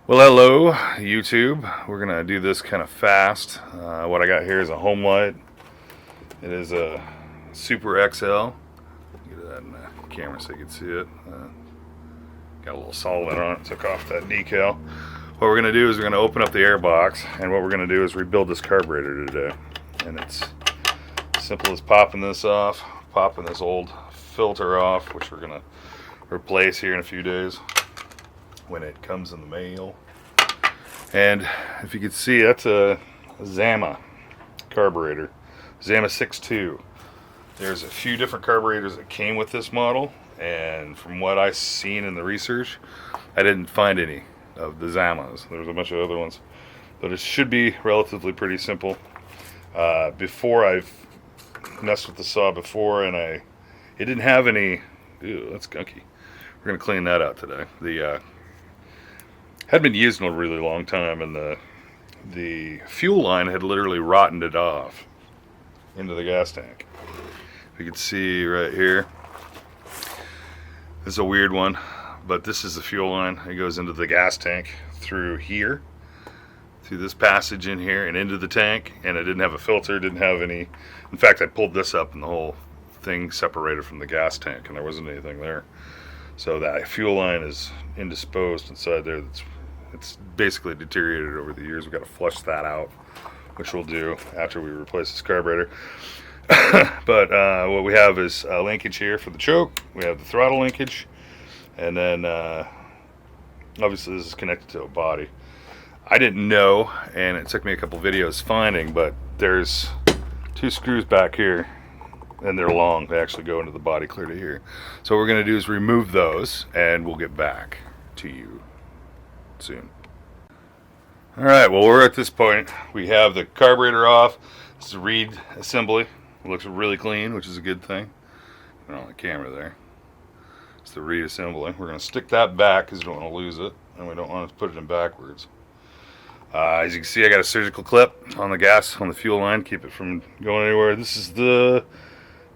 Well, hello, YouTube. We're gonna do this kind of fast. What I got here is a Homelite. It is a Super XL. Get that in the camera so you can see it. Got a little solid on it. Took off that decal. What we're gonna do is we're gonna open up the air box, and what we're gonna do is rebuild this carburetor today. And it's simple as popping this off, popping this old filter off, which we're gonna replace here in a few days when it comes in the mail. And if you can see, that's a Zama carburetor, Zama 6.2. There's a few different carburetors that came with this model, and from what I've seen in the research, I didn't find any of the Zamas. There's a bunch of other ones, but it should be relatively pretty simple. Before, I've messed with the saw before, and it didn't have any. Ew, that's gunky. We're gonna clean that out today. The had been used in a really long time, and the fuel line had literally rotted it off into the gas tank. You can see right here. This is a weird one, but this is the fuel line. It goes into the gas tank through here, through this passage in here, and into the tank. And it didn't have a filter, didn't have any. In fact, I pulled this up, and the whole thing separated from the gas tank, and there wasn't anything there. So that fuel line is indisposed inside there. It's basically deteriorated over the years. We've got to flush that out, which we'll do after we replace this carburetor. But what we have is a linkage here for the choke. We have the throttle linkage, and then obviously this is connected to a body. I didn't know, and it took me a couple videos finding, but there's two screws back here, and they're long. They actually go into the body clear to here. So what we're going to do is remove those, and we'll get back to you soon. Alright, well, we're at this point. We have the carburetor off. This is Reassembly. It looks really clean, which is a good thing. On the camera there. It's the Reassembly. We're going to stick that back because we don't want to lose it, and we don't want to put it in backwards. As you can see, I got a surgical clip on the gas, on the fuel line, keep it from going anywhere. This is the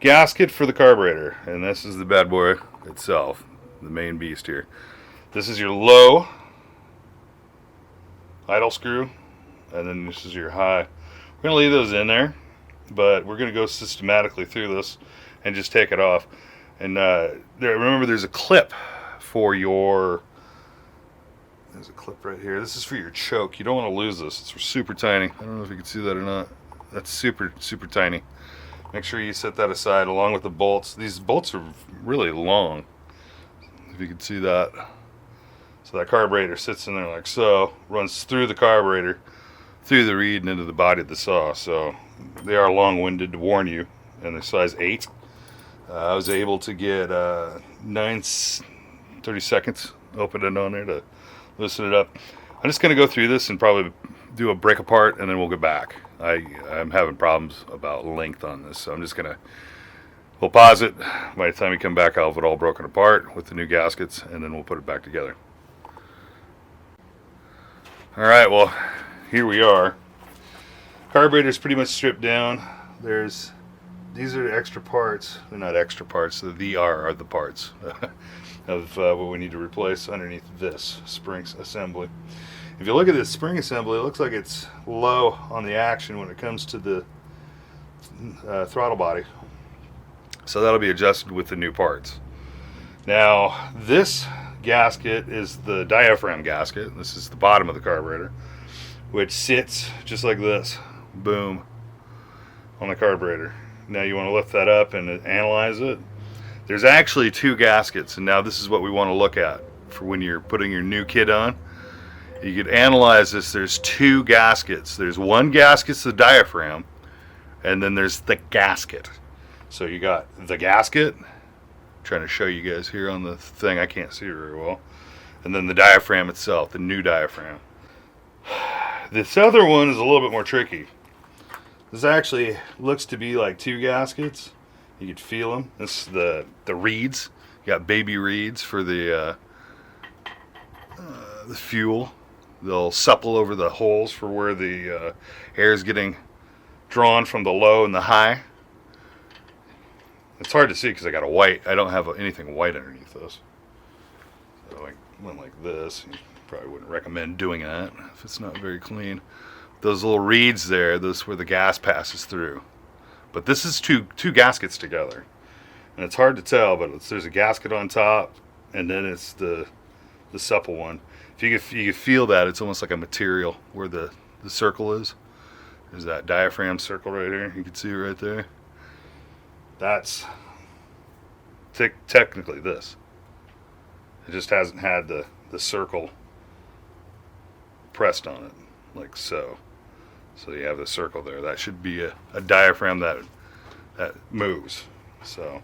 gasket for the carburetor, and this is the bad boy itself, the main beast here. This is your low idle screw, and then this is your high. We're going to leave those in there, but we're going to go systematically through this and just take it off. And remember, there's a clip for your, there's a clip right here. This is for your choke. You don't want to lose this. It's super tiny. I don't know if you can see that or not. That's super tiny. Make sure you set that aside along with the bolts. These bolts are really long, if you can see that. So that carburetor sits in there like so, runs through the carburetor, through the reed, and into the body of the saw. So they are long-winded, to warn you, and they're size 8. I was able to get 30 seconds open it on there to loosen it up. I'm just going to go through this and probably do a break apart, and then we'll get back. I'm having problems about length on this, so I'm just going to, we'll pause it. By the time we come back, I'll have it all broken apart with the new gaskets, and then we'll put it back together. Alright, well, here we are. Carburetor's pretty much stripped down. These are the extra parts. They're not extra parts, the are the parts of what we need to replace underneath this spring assembly. If you look at this spring assembly, it looks like it's low on the action when it comes to the throttle body. So that'll be adjusted with the new parts. Now, this gasket is the diaphragm gasket. This is the bottom of the carburetor, which sits just like this, boom, on the carburetor. Now you want to lift that up and analyze it. There's actually two gaskets, and now this is what we want to look at for when you're putting your new kit on. You could analyze this. There's two gaskets. There's one gasket's the diaphragm, and then there's the gasket. So you got the gasket, trying to show you guys here on the thing, I can't see very well, and then the diaphragm itself, the new diaphragm. This other one is a little bit more tricky. This actually looks to be like two gaskets. You could feel them. This is the reeds. You got baby reeds for the fuel. They'll supple over the holes for where the air is getting drawn from the low and the high. It's hard to see because I got a white. I don't have anything white underneath this. So like went like this, you probably wouldn't recommend doing that if it's not very clean. Those little reeds there, those where the gas passes through. But this is two gaskets together, and it's hard to tell, but there's a gasket on top, and then it's the supple one. If you could feel that, it's almost like a material where the circle is. There's that diaphragm circle right here. You can see it right there. That's technically this. It just hasn't had the circle pressed on it, like so. So you have the circle there. That should be a diaphragm that moves. So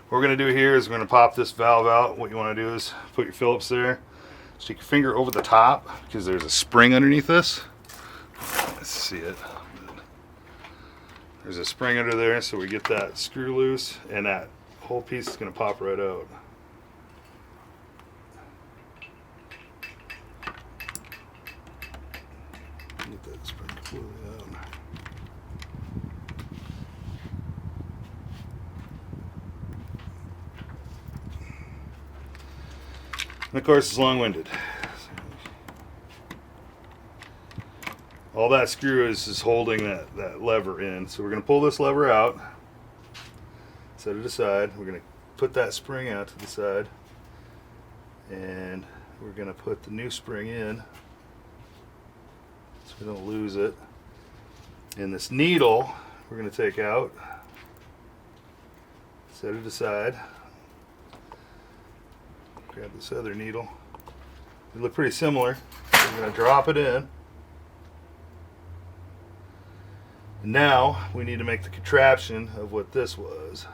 what we're going to do here is we're going to pop this valve out. What you want to do is put your Phillips there. Stick your finger over the top because there's a spring underneath this. Let's see it. There's a spring under there, so we get that screw loose, and that whole piece is going to pop right out. Get that spring completely out. And of course, it's long-winded. All that screw is holding that lever in. So we're going to pull this lever out, set it aside. We're going to put that spring out to the side, and we're going to put the new spring in so we don't lose it. And this needle we're going to take out, set it aside. Grab this other needle. They look pretty similar. So we're going to drop it in. And now we need to make the contraption of what this was.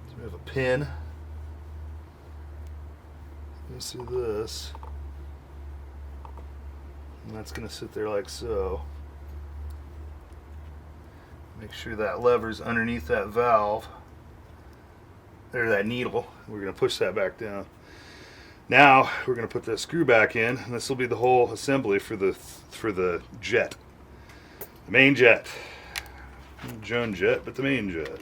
So we have a pin. Let's do this. And that's going to sit there like so. Make sure that lever's underneath that valve. There, that needle. We're going to push that back down. Now we're going to put that screw back in, and this will be the whole assembly for the jet, the main jet, not Joan jet, but the main jet.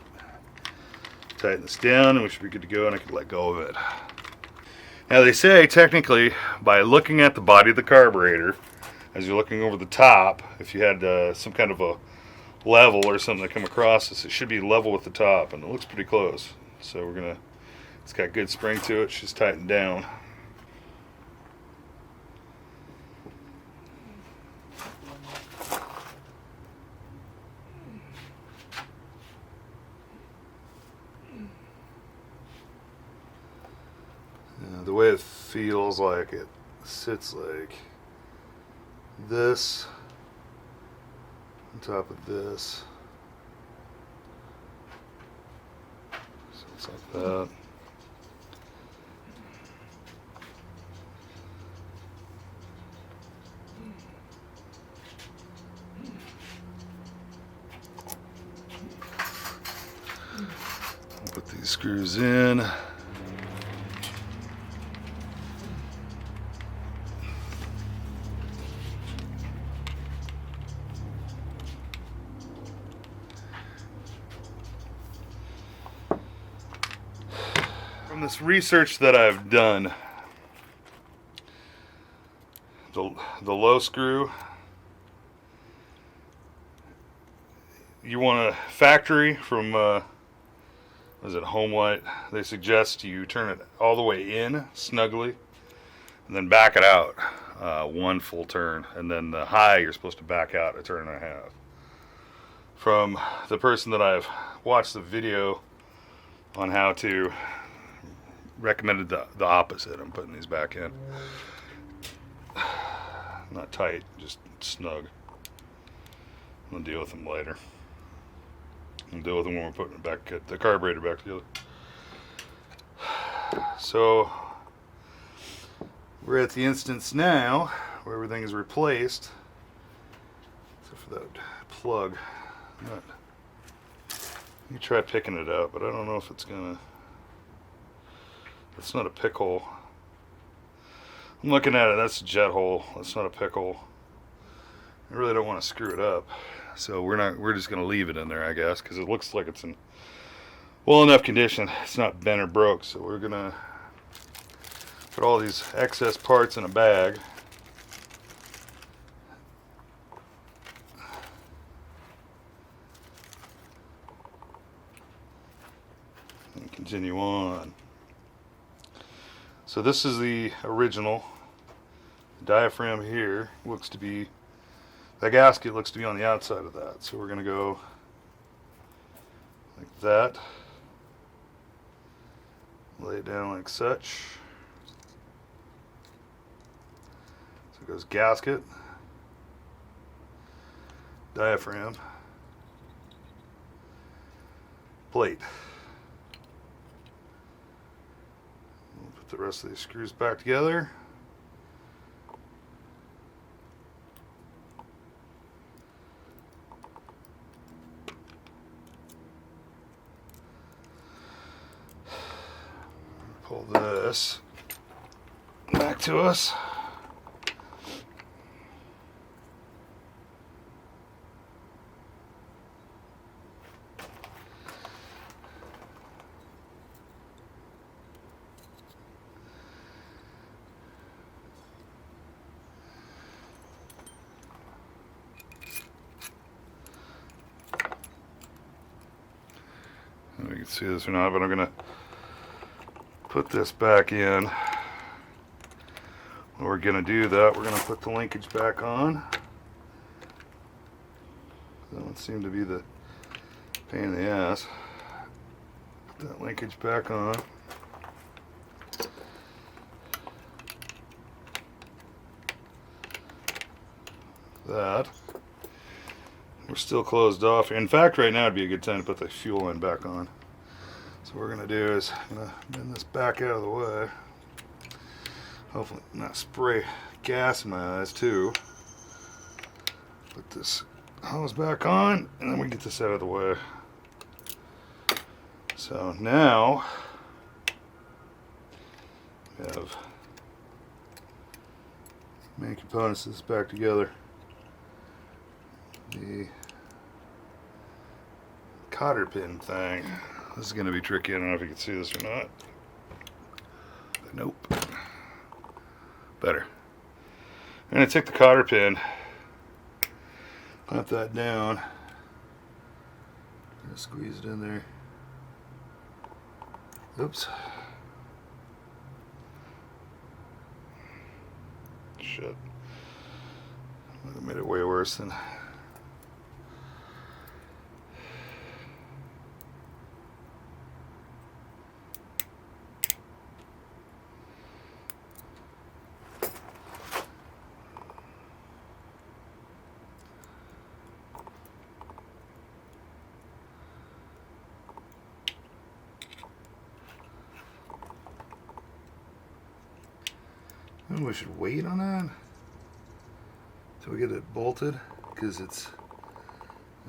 Tighten this down, and we should be good to go, and I can let go of it. Now they say technically, by looking at the body of the carburetor, as you're looking over the top, if you had some kind of a level or something that come across this, it should be level with the top, and it looks pretty close. So we're gonna, it's got good spring to it, she's tightened down. The way it feels like it sits like this on top of this. So it's like that. Put these screws in. From this research that I've done, the low screw, you want a factory from was it Homelite? They suggest you turn it all the way in snugly and then back it out one full turn, and then the high you're supposed to back out a turn and a half. From the person that I've watched the video on how to, recommended the opposite. I'm putting these back in. Not tight, just snug. We'll deal with them later. We'll deal with them when we're putting it back, the carburetor back together. So we're at the instance now where everything is replaced, except for that plug. You try picking it up, but I don't know if it's gonna. It's not a pick hole. I'm looking at it, that's a jet hole. That's not a pick hole. I really don't want to screw it up. So we're just gonna leave it in there, I guess, because it looks like it's in well enough condition. It's not bent or broke, so we're gonna Put all these excess parts in a bag. And continue on. So this is the original. The diaphragm here looks to be, that gasket looks to be on the outside of that. So we're going to go like that. Lay it down like such. So it goes gasket, diaphragm, plate. We'll put the rest of these screws back together. Pull this back to us. I don't know if you can see this or not, but I'm going to put this back in. When we're going to do that, we're going to put the linkage back on. That one seemed to be the pain in the ass. Put that linkage back on. That. We're still closed off. In fact, right now would be a good time to put the fuel line back on. So what we're going to do is I'm going to bend this back out of the way. Hopefully not spray gas in my eyes too. Put this hose back on and then we get this out of the way. So now we have main components of this back together. The cotter pin thing. This is going to be tricky. I don't know if you can see this or not. Nope. Better. I'm going to take the cotter pin, clamp that down, and squeeze it in there. Oops. Shit. I made it way worse than. We should wait on that until we get it bolted, because it's,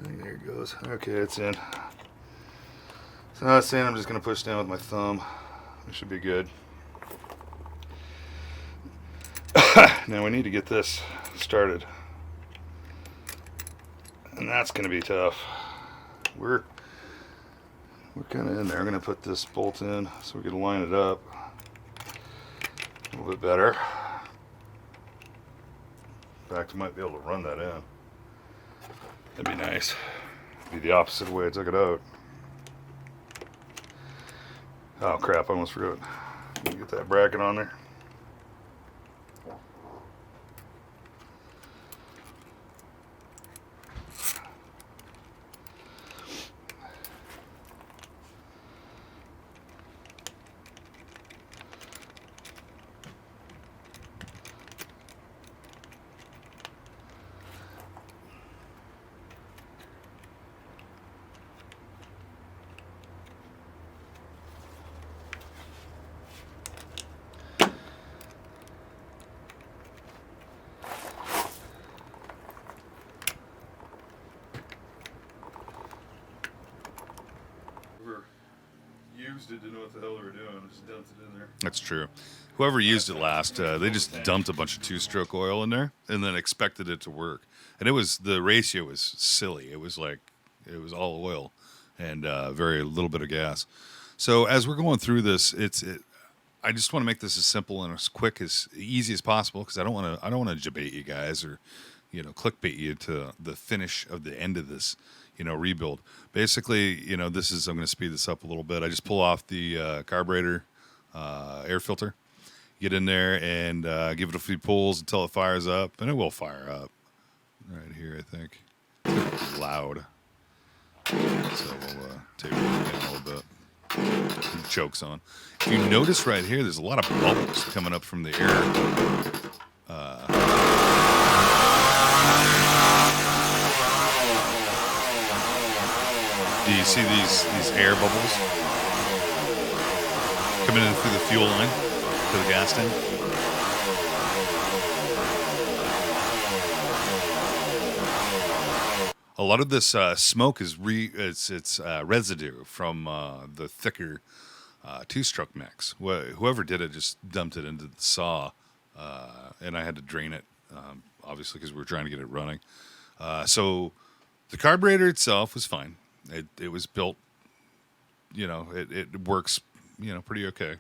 there it goes. Okay, it's in. So now it's saying I'm just going to push down with my thumb. It should be good. Now we need to get this started, and that's going to be tough. We're kind of in there. I'm going to put this bolt in so we can line it up a little bit better. In fact, I might be able to run that in. That'd be nice. Be the opposite way I took it out. Oh crap, I almost forgot. Get that bracket on there. Used it, didn't know what the hell they were doing. Just dumped it in there. That's true. Whoever used it last, they just dumped a bunch of two-stroke oil in there and then expected it to work. And it was, the ratio was silly. It was like, it was all oil and very little bit of gas. So as we're going through this, I just want to make this as simple and as quick as easy as possible because I don't want to debate you guys or clickbait you to the finish of the end of this rebuild. Basically, this is I'm going to speed this up a little bit. I just pull off the carburetor air filter, get in there and give it a few pulls until it fires up, and it will fire up right here. I think it's gonna be loud, so we'll take it down a little bit. It chokes on. If you notice right here, there's a lot of bubbles coming up from the air. Do you see these air bubbles coming in through the fuel line to the gas tank? A lot of this smoke is it's residue from the thicker two-stroke mix. Whoever did it just dumped it into the saw, and I had to drain it, obviously, because we were trying to get it running. So the carburetor itself was fine. It was built, it works, pretty okay.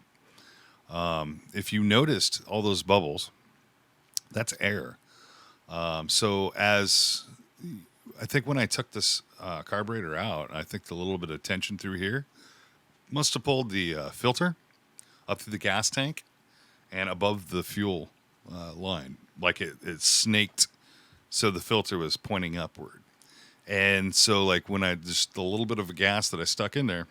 If you noticed all those bubbles, that's air. So as I think when I took this carburetor out, I think the little bit of tension through here must have pulled the filter up through the gas tank and above the fuel line. Like it snaked, so the filter was pointing upward. And so, like, when just the little bit of gas that I stuck in there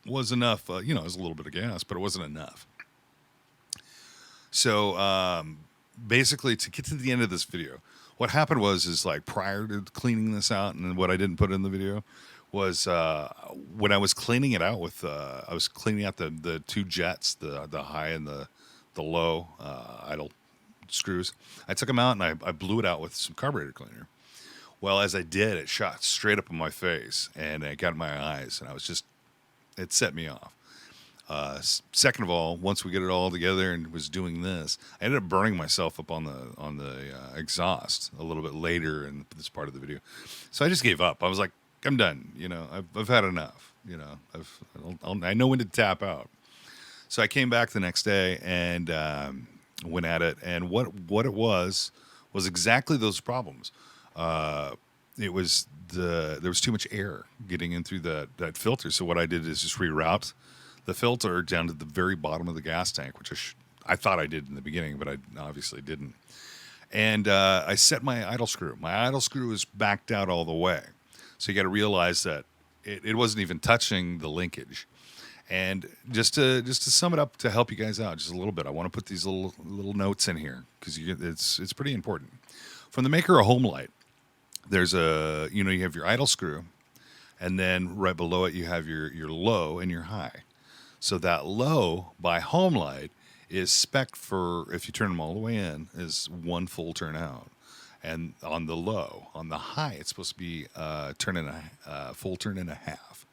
was enough. It was a little bit of gas, but it wasn't enough. So, basically, to get to the end of this video, what happened is like prior to cleaning this out, and what I didn't put in the video was when I was cleaning it out with, I was cleaning out the two jets, the high and the low idle screws. I took them out and I blew it out with some carburetor cleaner. Well, as I did, it shot straight up in my face, and it got in my eyes, and it set me off. Second of all, once we get it all together and was doing this, I ended up burning myself up on the exhaust a little bit later in this part of the video. So I just gave up. I was like, I'm done. I've had enough. I know when to tap out. So I came back the next day and went at it, and what it was exactly those problems. It was there was too much air getting in through that filter. So what I did is just reroute the filter down to the very bottom of the gas tank, which I thought I did in the beginning, but I obviously didn't. And I set my idle screw. My idle screw is backed out all the way. So you got to realize that it wasn't even touching the linkage. And just to sum it up to help you guys out just a little bit, I want to put these little notes in here because it's pretty important. From the maker of Homelite, there's you have your idle screw, and then right below it you have your low and your high. So that low by Homelite is spec'd for, if you turn them all the way in, is one full turn out. And on the low, on the high, it's supposed to be full turn and a half.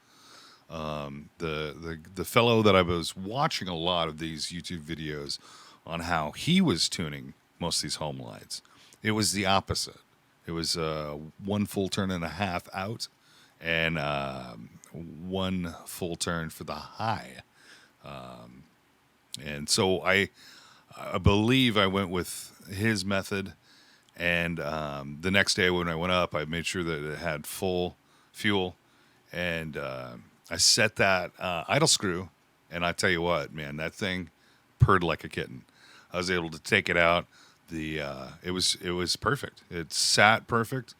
The fellow that I was watching a lot of these YouTube videos on how he was tuning most of these Homelites, it was the opposite. It was one full turn and a half out, and one full turn for the high. And so I believe I went with his method. And the next day when I went up, I made sure that it had full fuel, and I set that idle screw. And I tell you what, man, that thing purred like a kitten. I was able to take it out. It was perfect. It sat perfect.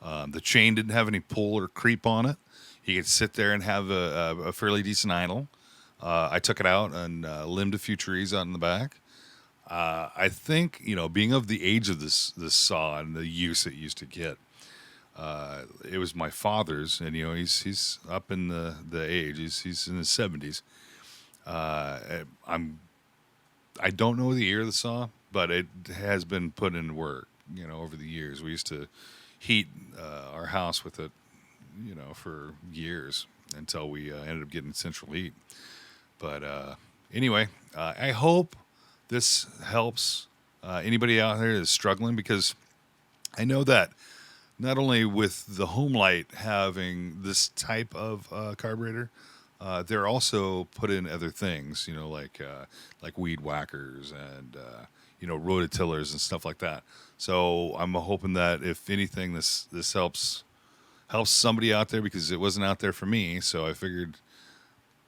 The chain didn't have any pull or creep on it. You could sit there and have a fairly decent idle. I took it out and limbed a few trees out in the back. I think, being of the age of this saw and the use it used to get, it was my father's, and he's up in the age. He's in his 70s. I don't know the year of the saw, but it has been put in work, over the years. We used to heat our house with it, for years until we ended up getting central heat. But anyway, I hope this helps anybody out there that's struggling, because I know that not only with the Homelite having this type of carburetor, they're also put in other things, like weed whackers and rototillers and stuff like that. So I'm hoping that if anything, this helps somebody out there, because it wasn't out there for me. So I figured,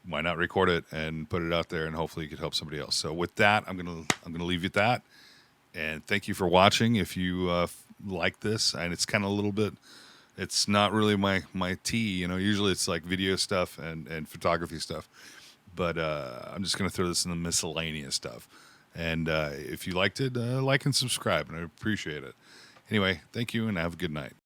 why not record it and put it out there, and hopefully it could help somebody else. So with that, I'm gonna leave you at that. And thank you for watching. If you like this, and it's kind of a little bit, it's not really my tea. Usually it's like video stuff and photography stuff. But I'm just going to throw this in the miscellaneous stuff. And if you liked it, like and subscribe, and I appreciate it. Anyway, thank you, and have a good night.